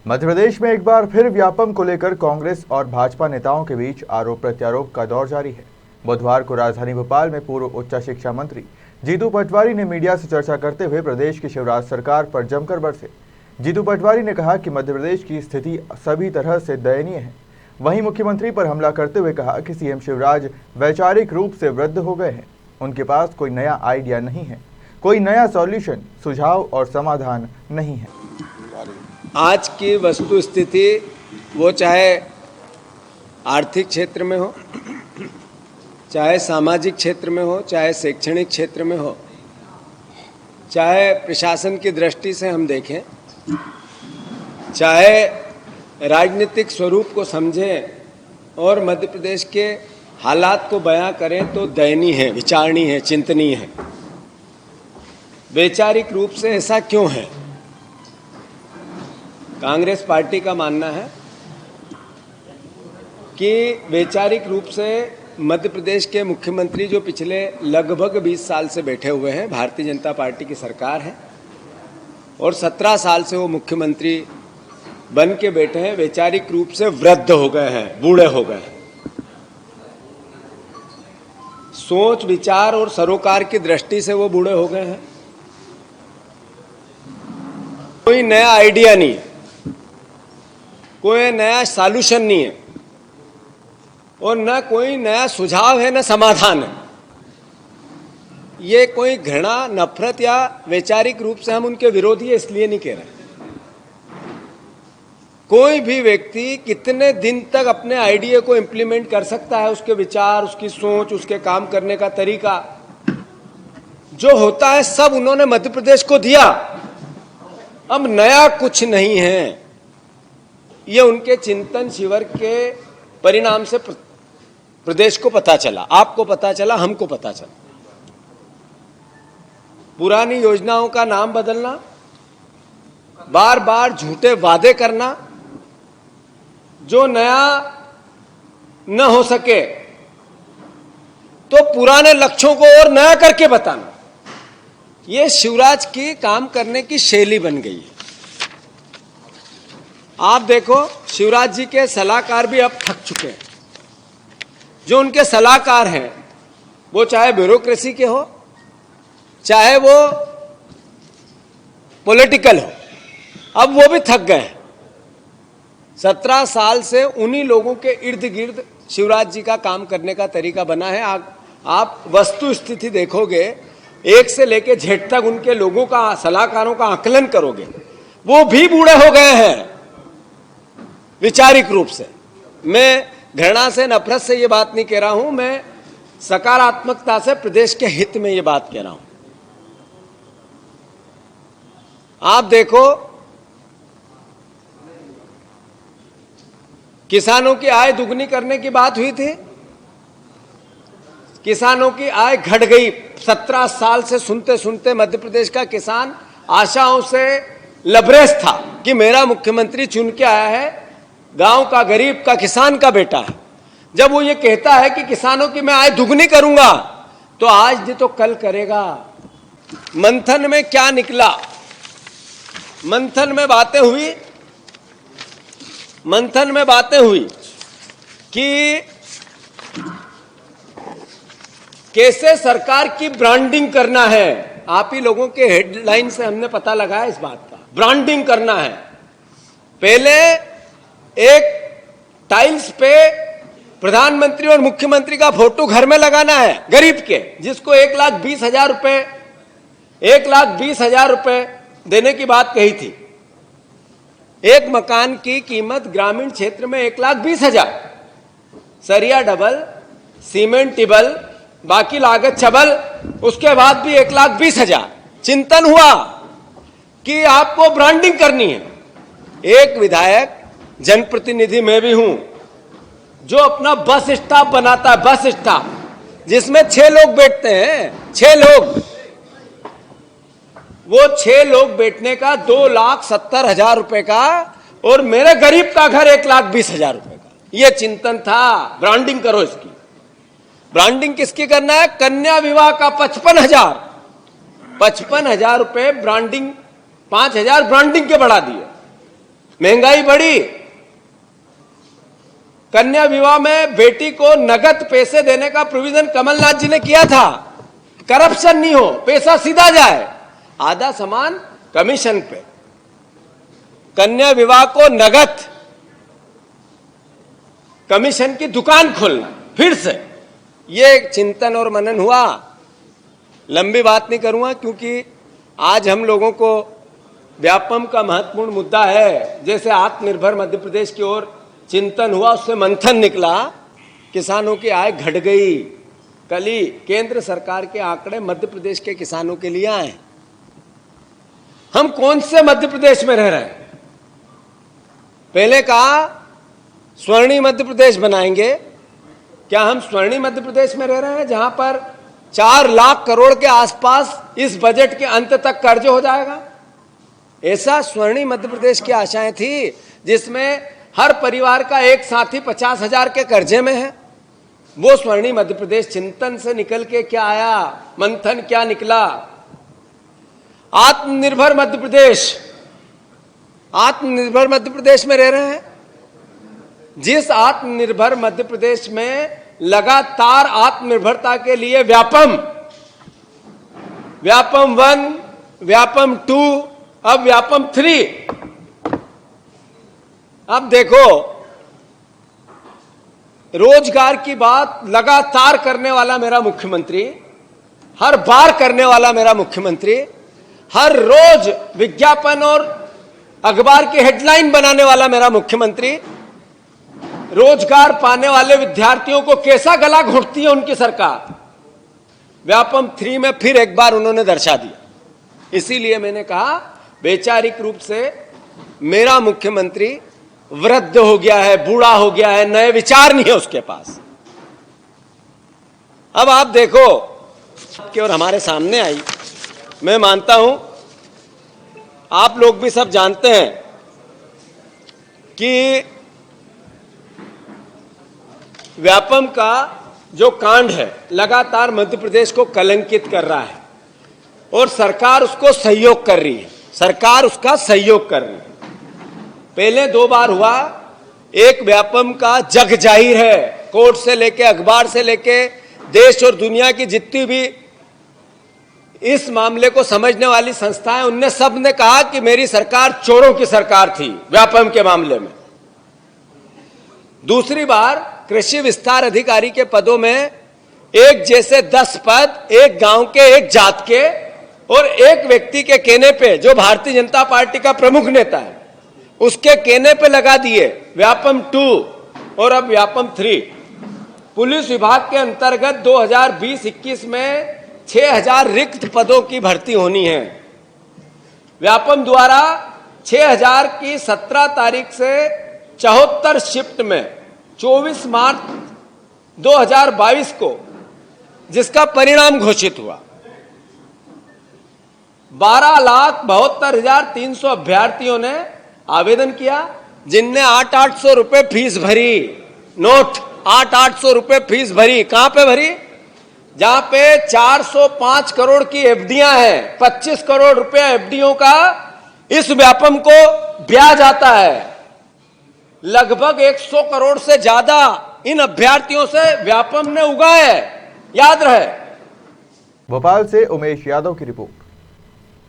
मध्य प्रदेश में एक बार फिर व्यापम को लेकर कांग्रेस और भाजपा नेताओं के बीच आरोप प्रत्यारोप का दौर जारी है। बुधवार को राजधानी भोपाल में पूर्व उच्च शिक्षा मंत्री जीतू पटवारी ने मीडिया से चर्चा करते हुए प्रदेश की शिवराज सरकार पर जमकर बरसे। जीतू पटवारी ने कहा कि मध्य प्रदेश की स्थिति सभी तरह से दयनीय है। वहीं मुख्यमंत्री पर हमला करते हुए कहा कि सीएम शिवराज वैचारिक रूप से वृद्ध हो गए हैं। उनके पास कोई नया आइडिया नहीं है, कोई नया सॉल्यूशन, सुझाव और समाधान नहीं है। आज की वस्तु स्थिति वो चाहे आर्थिक क्षेत्र में हो, चाहे सामाजिक क्षेत्र में हो, चाहे शैक्षणिक क्षेत्र में हो, चाहे प्रशासन की दृष्टि से हम देखें, चाहे राजनीतिक स्वरूप को समझें और मध्य प्रदेश के हालात को बयां करें तो दयनीय है, विचारणीय है, चिंतनीय है। वैचारिक रूप से ऐसा क्यों है? कांग्रेस पार्टी का मानना है कि वैचारिक रूप से मध्य प्रदेश के मुख्यमंत्री जो पिछले लगभग 20 साल से बैठे हुए हैं, भारतीय जनता पार्टी की सरकार है और 17 साल से वो मुख्यमंत्री बन के बैठे हैं, वैचारिक रूप से वृद्ध हो गए हैं, बूढ़े हो गए हैं। सोच, विचार और सरोकार की दृष्टि से वो बूढ़े हो गए हैं। कोई नया आइडिया नहीं है, कोई नया सॉल्यूशन नहीं है और न कोई नया सुझाव है, न समाधान है। ये कोई घृणा, नफरत या वैचारिक रूप से हम उनके विरोधी है इसलिए नहीं कह रहे। कोई भी व्यक्ति कितने दिन तक अपने आइडिया को इंप्लीमेंट कर सकता है? उसके विचार, उसकी सोच, उसके काम करने का तरीका जो होता है सब उन्होंने मध्य प्रदेश को दिया। अब नया कुछ नहीं है। ये उनके चिंतन शिविर के परिणाम से प्रदेश को पता चला, आपको पता चला, हमको पता चला। पुरानी योजनाओं का नाम बदलना, बार बार झूठे वादे करना, जो नया न हो सके तो पुराने लक्ष्यों को और नया करके बताना, ये शिवराज की काम करने की शैली बन गई है। आप देखो, शिवराज जी के सलाहकार भी अब थक चुके हैं। जो उनके सलाहकार हैं वो चाहे ब्यूरोक्रेसी के हो, चाहे वो पॉलिटिकल हो, अब वो भी थक गए हैं। 17 साल से उन्हीं लोगों के इर्द गिर्द शिवराज जी का काम करने का तरीका बना है। आप वस्तु स्थिति देखोगे, एक से लेके जेड तक उनके लोगों का, सलाहकारों का आकलन करोगे, वो भी बूढ़े हो गए हैं वैचारिक रूप से। मैं घृणा से, नफरत से ये बात नहीं कह रहा हूं, मैं सकारात्मकता से प्रदेश के हित में ये बात कह रहा हूं। आप देखो, किसानों की आय दुगनी करने की बात हुई थी, किसानों की आय घट गई। 17 साल से सुनते सुनते मध्य प्रदेश का किसान आशाओं से लबरेज था कि मेरा मुख्यमंत्री चुन के आया है, गांव का, गरीब का, किसान का बेटा है। जब वो ये कहता है कि किसानों की मैं आय दुगनी करूंगा, तो आज नहीं तो कल करेगा। मंथन में क्या निकला? मंथन में बातें हुई कि कैसे सरकार की ब्रांडिंग करना है। आप ही लोगों के हेडलाइन से हमने पता लगाया इस बात का, ब्रांडिंग करना है। पहले एक टाइल्स पे प्रधानमंत्री और मुख्यमंत्री का फोटो घर में लगाना है गरीब के, जिसको 1,20,000 रुपए देने की बात कही थी। एक मकान की कीमत ग्रामीण क्षेत्र में 1,20,000, सरिया डबल, सीमेंट टिबल, बाकी लागत चबल, उसके बाद भी 1,20,000। चिंतन हुआ कि आपको ब्रांडिंग करनी है। एक विधायक, जनप्रतिनिधि मैं भी हूं, जो अपना बस स्टॉप बनाता है, बस स्टॉप जिसमें 6 लोग बैठते हैं, 6 लोग, वो 6 लोग बैठने का 2,70,000 रुपए का, और मेरे गरीब का घर 1,20,000 रुपए का। ये चिंतन था, ब्रांडिंग करो इसकी। ब्रांडिंग किसकी करना है? कन्या विवाह का 55,000 रुपए ब्रांडिंग, 5,000 ब्रांडिंग के बढ़ा दिए। महंगाई बढ़ी, कन्या विवाह में बेटी को नगद पैसे देने का प्रोविजन कमलनाथ जी ने किया था, करप्शन नहीं हो, पैसा सीधा जाए, आधा सामान कमीशन पे, कन्या विवाह को नगद, कमीशन की दुकान खोलना, फिर से ये चिंतन और मनन हुआ। लंबी बात नहीं करूंगा क्योंकि आज हम लोगों को व्यापम का महत्वपूर्ण मुद्दा है। जैसे आत्मनिर्भर मध्य प्रदेश की ओर चिंतन हुआ, उससे मंथन निकला, किसानों की आय घट गई। कल ही केंद्र सरकार के आंकड़े मध्य प्रदेश के किसानों के लिए आए। हम कौन से मध्य प्रदेश में रह रहे हैं? पहले कहा स्वर्णिम मध्य प्रदेश बनाएंगे। क्या हम स्वर्णिम मध्य प्रदेश में रह रहे हैं जहां पर 4 लाख करोड़ के आसपास इस बजट के अंत तक कर्ज हो जाएगा? ऐसा स्वर्णिम मध्य प्रदेश की आशाएं थी जिसमें हर परिवार का एक साथी 50,000 के कर्जे में है। वो स्वर्णिम मध्य प्रदेश चिंतन से निकल के क्या आया, मंथन क्या निकला? आत्मनिर्भर मध्य प्रदेश, आत्मनिर्भर मध्य प्रदेश में रह रहे हैं। जिस आत्मनिर्भर मध्य प्रदेश में लगातार आत्मनिर्भरता के लिए व्यापम 1, व्यापम 2, अब व्यापम 3। अब देखो, रोजगार की बात लगातार करने वाला मेरा मुख्यमंत्री, हर बार करने वाला मेरा मुख्यमंत्री, हर रोज विज्ञापन और अखबार की हेडलाइन बनाने वाला मेरा मुख्यमंत्री, रोजगार पाने वाले विद्यार्थियों को कैसा गला घोंटती है उनकी सरकार, व्यापम 3 में फिर एक बार उन्होंने दर्शा दिया। इसीलिए मैंने कहा वैचारिक रूप से मेरा मुख्यमंत्री वृद्ध हो गया है, बूढ़ा हो गया है, नए विचार नहीं है उसके पास। अब आप देखो कि और हमारे सामने आई, मैं मानता हूं आप लोग भी सब जानते हैं कि व्यापम का जो कांड है लगातार मध्य प्रदेश को कलंकित कर रहा है और सरकार उसको सहयोग कर रही है, सरकार उसका सहयोग कर रही है। पहले 2 बार हुआ, एक व्यापम का जग जाहिर है, कोर्ट से लेके अखबार से लेके देश और दुनिया की जितनी भी इस मामले को समझने वाली संस्थाएं, उनने सब ने कहा कि मेरी सरकार चोरों की सरकार थी व्यापम के मामले में। दूसरी बार कृषि विस्तार अधिकारी के पदों में एक जैसे 10 पद, एक गांव के, एक जात के और एक व्यक्ति के कहने पे, जो भारतीय जनता पार्टी का प्रमुख नेता है, उसके कहने पे लगा दिए, व्यापम 2 और अब व्यापम 3। पुलिस विभाग के अंतर्गत 2020-21 में 6,000 रिक्त पदों की भर्ती होनी है। व्यापम द्वारा 6,000 की 17 तारीख से 74 शिफ्ट में 24 मार्च 2022 को जिसका परिणाम घोषित हुआ, 12,72,300 अभ्यर्थियों ने आवेदन किया, जिनने 800 रुपए फीस भरी, नोट 800 रुपए फीस भरी। कहां पे भरी? जहां पे 405 करोड़ की एफडीआं हैं, 25 करोड़ रुपए एफडीओ का इस व्यापम को ब्याज आता है। लगभग 100 करोड़ से ज्यादा इन अभ्यर्थियों से व्यापम ने उगाए, याद रहे। भोपाल से उमेश यादव की रिपोर्ट।